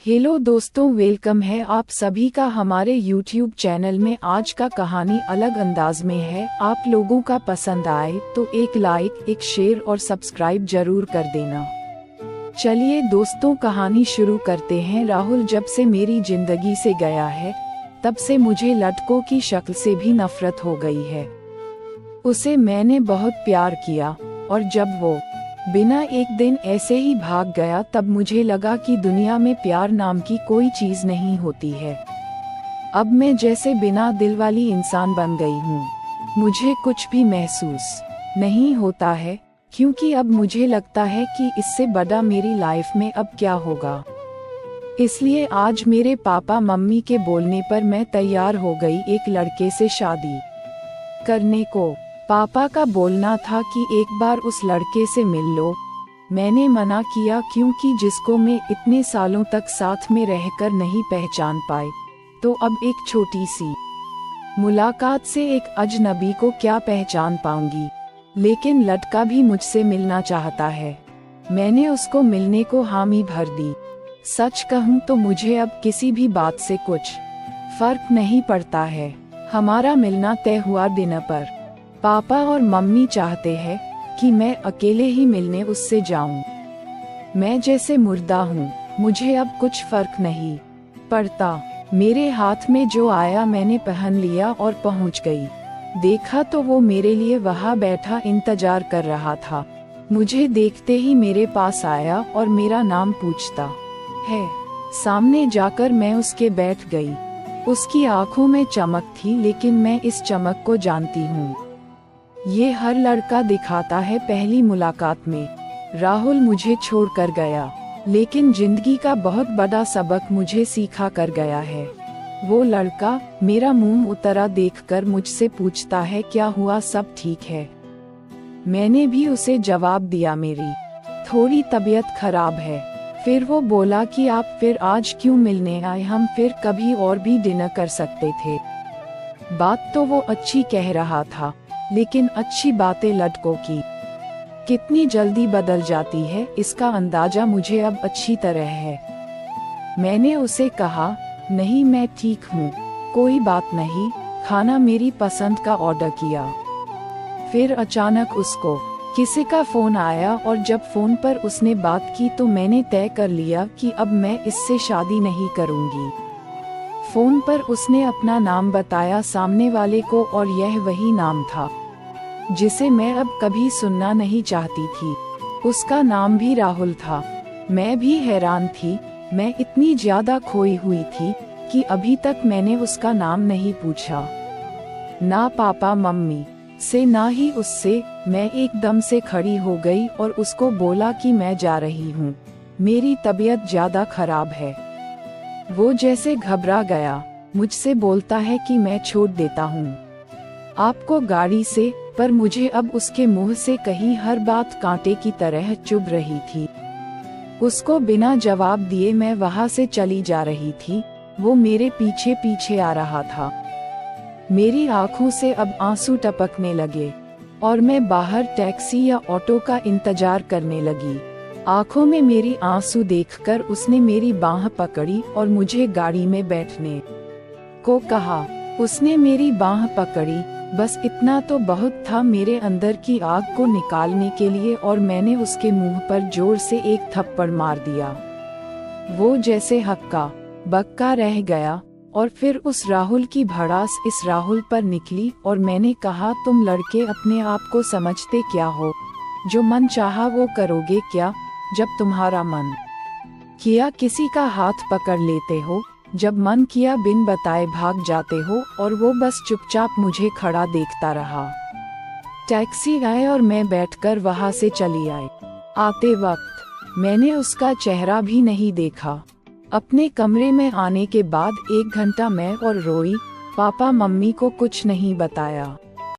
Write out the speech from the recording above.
Hello दोस्तों, welcome है आप सभी का हमारे YouTube चैनल में। आज का कहानी अलग अंदाज में है। आप लोगों का पसंद आए तो एक लाइक, एक शेयर और सब्सक्राइब जरूर कर देना। चलिए दोस्तों, कहानी शुरू करते हैं। राहुल जब से मेरी जिंदगी से गया है तब से मुझे लड़कों की शक्ल से भी नफरत हो गई है। उसे मैंने बहुत प्यार किया और जब वो बिना एक दिन ऐसे ही भाग गया तब मुझे लगा कि दुनिया में प्यार नाम की कोई चीज नहीं होती है। अब मैं जैसे बिना दिल वाली इंसान बन गई हूँ। मुझे कुछ भी महसूस नहीं होता है, क्योंकि अब मुझे लगता है कि इससे बड़ा मेरी लाइफ में अब क्या होगा। इसलिए आज मेरे पापा मम्मी के बोलने पर मैं तैयार हो गई एक लड़के से शादी करने को। पापा का बोलना था कि एक बार उस लड़के से मिल लो। मैंने मना किया, क्योंकि जिसको मैं इतने सालों तक साथ में रहकर नहीं पहचान पाए, तो अब एक छोटी सी मुलाकात से एक अजनबी को क्या पहचान पाऊंगी। लेकिन लड़का भी मुझसे मिलना चाहता है। मैंने उसको मिलने को हामी भर दी। सच कहूँ तो मुझे अब किसी भी बात से कुछ फर्क नहीं पड़ता है। हमारा मिलना तय हुआ दिन पर। पापा और मम्मी चाहते हैं कि मैं अकेले ही मिलने उससे जाऊं। मैं जैसे मुर्दा हूँ, मुझे अब कुछ फर्क नहीं पड़ता। मेरे हाथ में जो आया मैंने पहन लिया और पहुँच गई। देखा तो वो मेरे लिए वहाँ बैठा इंतजार कर रहा था। मुझे देखते ही मेरे पास आया और मेरा नाम पूछता है। सामने जाकर मैं उसके बैठ गई। उसकी आंखों में चमक थी, लेकिन मैं इस चमक को जानती हूँ। ये हर लड़का दिखाता है पहली मुलाकात में। राहुल मुझे छोड़कर गया, लेकिन जिंदगी का बहुत बड़ा सबक मुझे सिखा कर गया है। वो लड़का मेरा मुंह उतरा देखकर मुझसे पूछता है, क्या हुआ, सब ठीक है? मैंने भी उसे जवाब दिया, मेरी थोड़ी तबीयत खराब है। फिर वो बोला कि आप फिर आज क्यों मिलने आए, हम फिर कभी और भी डिनर कर सकते थे। बात तो वो अच्छी कह रहा था, लेकिन अच्छी बातें लड़कों की कितनी जल्दी बदल जाती है, इसका अंदाजा मुझे अब अच्छी तरह है। मैंने उसे कहा, नहीं मैं ठीक हूँ, कोई बात नहीं। खाना मेरी पसंद का ऑर्डर किया। फिर अचानक उसको किसी का फोन आया और जब फोन पर उसने बात की तो मैंने तय कर लिया कि अब मैं इससे शादी नहीं करूँगी। फोन पर उसने अपना नाम बताया सामने वाले को, और यह वही नाम था जिसे मैं अब कभी सुनना नहीं चाहती थी। उसका नाम भी राहुल था। मैं भी हैरान थी। मैं इतनी ज्यादा खोई हुई थी कि अभी तक मैंने उसका नाम नहीं पूछा, ना पापा मम्मी से ना ही उससे। मैं एकदम से खड़ी हो गई और उसको बोला कि मैं जा रही हूँ, मेरी तबीयत ज्यादा खराब है। वो जैसे घबरा गया। मुझसे बोलता है कि मैं छोड़ देता हूँ आपको गाड़ी से, पर मुझे अब उसके मुंह से कही हर बात कांटे की तरह चुभ रही थी। उसको बिना जवाब दिए मैं वहां से चली जा रही थी। वो मेरे पीछे पीछे आ रहा था। मेरी आंखों से अब आंसू टपकने लगे और मैं बाहर टैक्सी या ऑटो का इंतजार करने लगी। आंखों में मेरी आंसू देखकर उसने मेरी बाह पकड़ी और मुझे गाड़ी में बैठने को कहा। उसने मेरी बाह पकड़ी, बस इतना तो बहुत था मेरे अंदर की आग को निकालने के लिए, और मैंने उसके मुंह पर जोर से एक थप्पड़ मार दिया। वो जैसे हक्का बक्का रह गया और फिर उस राहुल की भड़ास इस राहुल पर निकली और मैंने कहा, तुम लड़के अपने आप को समझते क्या हो? जो मन चाहा वो करोगे क्या? जब तुम्हारा मन किया किसी का हाथ पकड़ लेते हो, जब मन किया बिन बताए भाग जाते हो, और वो बस चुपचाप मुझे खड़ा देखता रहा। टैक्सी आए और मैं बैठकर वहां से चली आई। आते वक्त मैंने उसका चेहरा भी नहीं देखा। अपने कमरे में आने के बाद 1 घंटा मैं और रोई। पापा मम्मी को कुछ नहीं बताया।